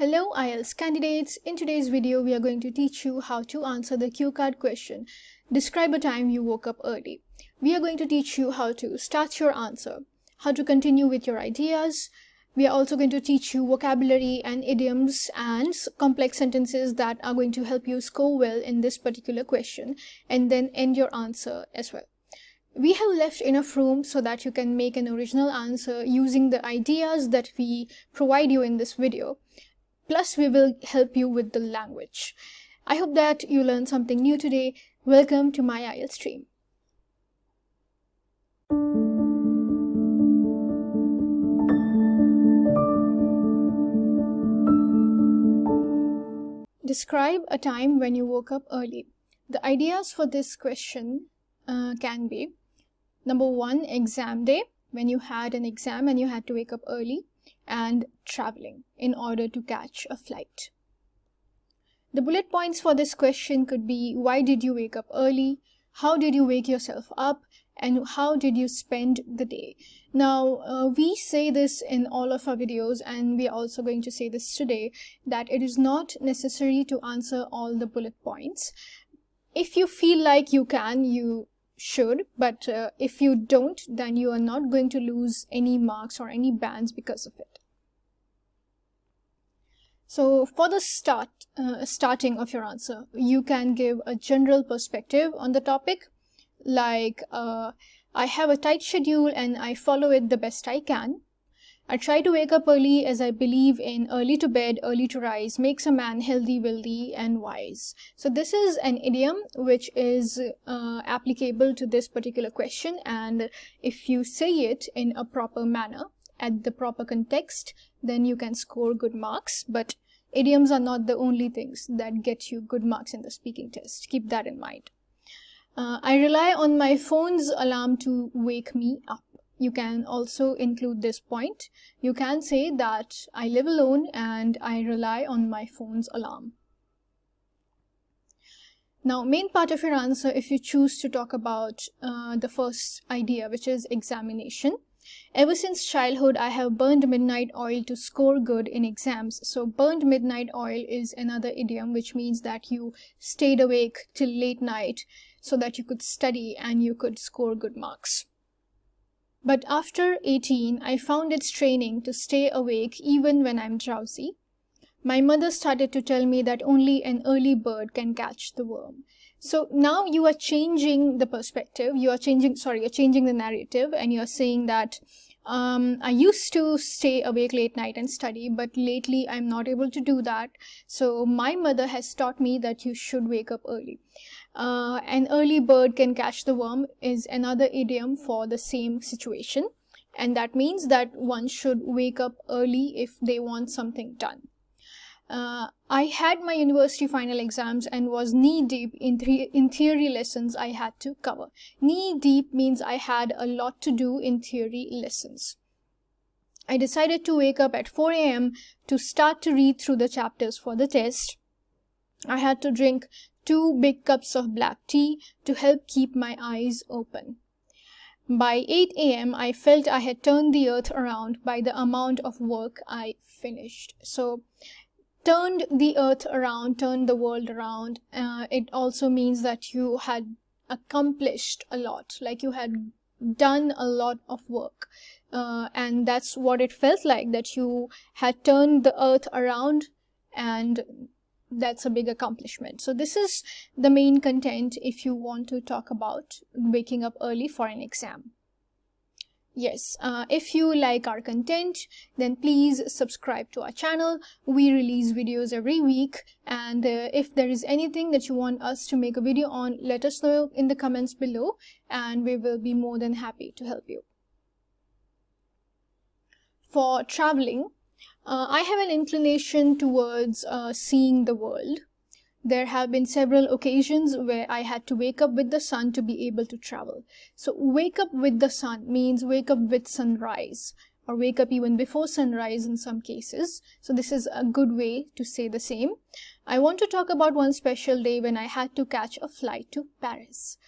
Hello IELTS candidates, in today's video we are going to teach you how to answer the cue card question. Describe a time you woke up early. We are going to teach you how to start your answer, how to continue with your ideas. We are also going to teach you vocabulary and idioms and complex sentences that are going to help you score well in this particular question, and then end your answer as well. We have left enough room so that you can make an original answer using the ideas that we provide you in this video. Plus, we will help you with the language. I hope that you learned something new today. Welcome to my IELTS stream. Describe a time when you woke up early. The ideas for this question can be: number 1, exam day, when you had an exam and you had to wake up early, and traveling in order to catch a flight. The bullet points for this question could be: why did you wake up early? How did you wake yourself up? And how did you spend the day? Now, we say this in all of our videos, and we are also going to say this today, that it is not necessary to answer all the bullet points. If you feel like you can, you should, but if you don't, then you are not going to lose any marks or any bands because of it. So for the starting of your answer, you can give a general perspective on the topic, like I have a tight schedule and I follow it the best I can. I try to wake up early as I believe in early to bed, early to rise, makes a man healthy, wealthy, and wise. So this is an idiom which is applicable to this particular question, and if you say it in a proper manner, at the proper context, then you can score good marks. But idioms are not the only things that get you good marks in the speaking test. Keep that in mind. I rely on my phone's alarm to wake me up. You can also include this point. You can say that I live alone and I rely on my phone's alarm. Now, main part of your answer, if you choose to talk about the first idea, which is examination. Ever since childhood, I have burned midnight oil to score good in exams. So burned midnight oil is another idiom which means that you stayed awake till late night so that you could study and you could score good marks. But after 18, I found it straining to stay awake even when I'm drowsy. My mother started to tell me that only an early bird can catch the worm. So now you are changing the perspective, you're changing the narrative, and you're saying that I used to stay awake late night and study, but lately I'm not able to do that. So my mother has taught me that you should wake up early. An early bird can catch the worm is another idiom for the same situation, and that means that one should wake up early if they want something done. I had my university final exams and was knee-deep in theory lessons I had to cover. Knee-deep means I had a lot to do in theory lessons. I decided to wake up at 4 a.m. to start to read through the chapters for the test. I had to drink 2 big cups of black tea to help keep my eyes open. By 8 a.m. I felt I had turned the earth around by the amount of work I finished. So turned the earth around, turned the world around. It also means that you had accomplished a lot, like you had done a lot of work. And that's what it felt like, that you had turned the earth around, and that's a big accomplishment. So this is the main content if you want to talk about waking up early for an exam. Yes, if you like our content, then please subscribe to our channel. We release videos every week, and if there is anything that you want us to make a video on, let us know in the comments below, and we will be more than happy to help you. For traveling, I have an inclination towards seeing the world. There have been several occasions where I had to wake up with the sun to be able to travel. So wake up with the sun means wake up with sunrise, or wake up even before sunrise in some cases. So this is a good way to say the same. I want to talk about one special day when I had to catch a flight to Paris.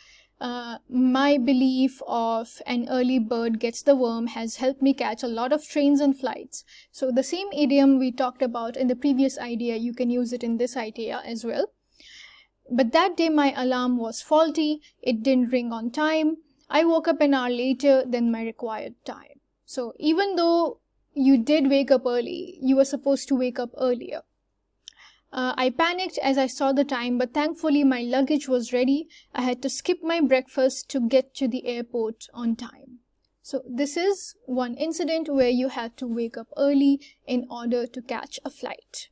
my belief of an early bird gets the worm has helped me catch a lot of trains and flights. So the same idiom we talked about in the previous idea, you can use it in this idea as well. But that day my alarm was faulty. It didn't ring on time. I woke up an hour later than my required time. So even though you did wake up early, you were supposed to wake up earlier. I panicked as I saw the time, but thankfully my luggage was ready. I had to skip my breakfast to get to the airport on time. So this is one incident where you had to wake up early in order to catch a flight.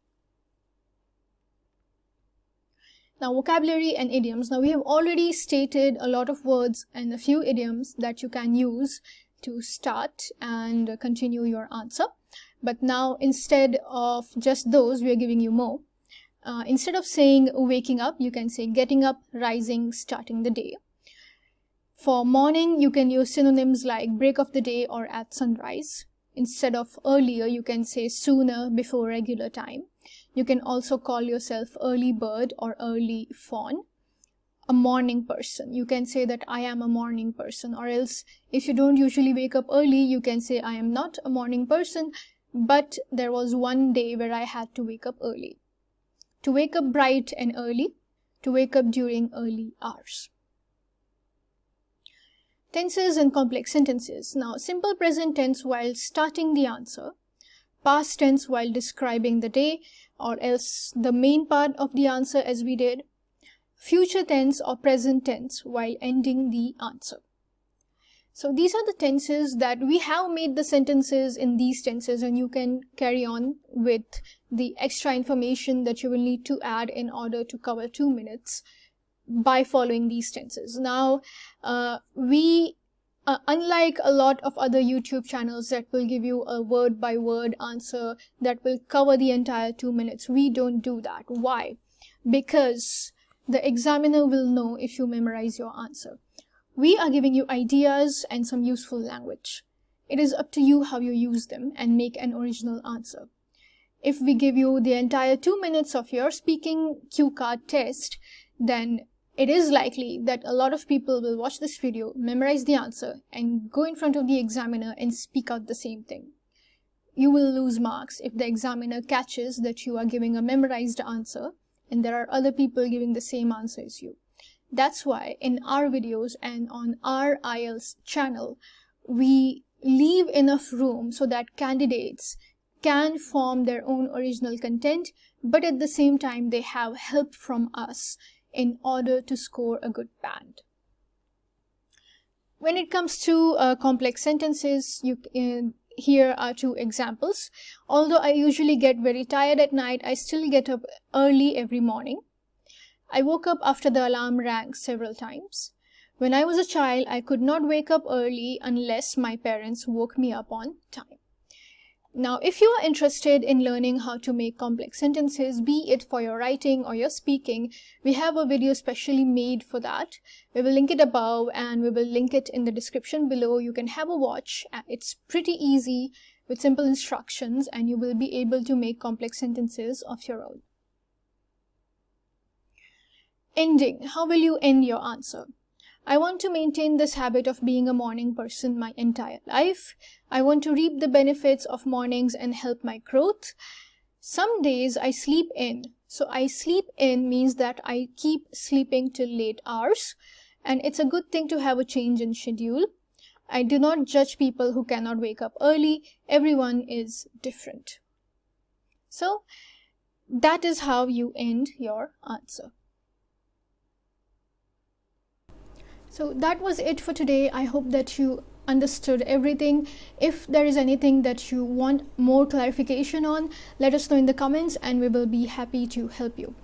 Now, vocabulary and idioms. Now, we have already stated a lot of words and a few idioms that you can use to start and continue your answer. But now, instead of just those, we are giving you more. Instead of saying waking up, you can say getting up, rising, starting the day. For morning, you can use synonyms like break of the day or at sunrise. Instead of earlier, you can say sooner, before regular time. You can also call yourself early bird or early fawn. A morning person, you can say that I am a morning person, or else if you don't usually wake up early, you can say I am not a morning person, but there was one day where I had to wake up early. To wake up bright and early, to wake up during early hours. Tenses and complex sentences. Now, simple present tense while starting the answer, past tense while describing the day, or else the main part of the answer as we did, future tense or present tense while ending the answer. So these are the tenses that we have made the sentences in these tenses, and you can carry on with the extra information that you will need to add in order to cover 2 minutes by following these tenses. Now, unlike a lot of other YouTube channels that will give you a word-by-word answer that will cover the entire 2 minutes, we don't do that. Why? Because the examiner will know if you memorize your answer. We are giving you ideas and some useful language. It is up to you how you use them and make an original answer. If we give you the entire 2 minutes of your speaking cue card test, then it is likely that a lot of people will watch this video, memorize the answer, and go in front of the examiner and speak out the same thing. You will lose marks if the examiner catches that you are giving a memorized answer and there are other people giving the same answer as you. That's why in our videos and on our IELTS channel, we leave enough room so that candidates can form their own original content, but at the same time they have help from us in order to score a good band. When it comes to complex sentences, here are 2 examples. Although I usually get very tired at night, I still get up early every morning. I woke up after the alarm rang several times. When I was a child, I could not wake up early unless my parents woke me up on time. Now, if you are interested in learning how to make complex sentences, be it for your writing or your speaking, we have a video specially made for that. We will link it above and we will link it in the description below. You can have a watch. It's pretty easy with simple instructions and you will be able to make complex sentences of your own. Ending. How will you end your answer? I want to maintain this habit of being a morning person my entire life. I want to reap the benefits of mornings and help my growth. Some days I sleep in. So I sleep in means that I keep sleeping till late hours. And it's a good thing to have a change in schedule. I do not judge people who cannot wake up early. Everyone is different. So that is how you end your answer. So that was it for today. I hope that you understood everything. If there is anything that you want more clarification on, let us know in the comments and we will be happy to help you.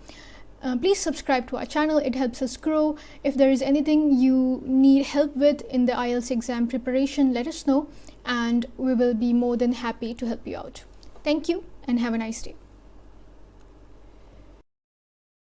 Please subscribe to our channel. It helps us grow. If there is anything you need help with in the IELTS exam preparation, let us know and we will be more than happy to help you out. Thank you and have a nice day.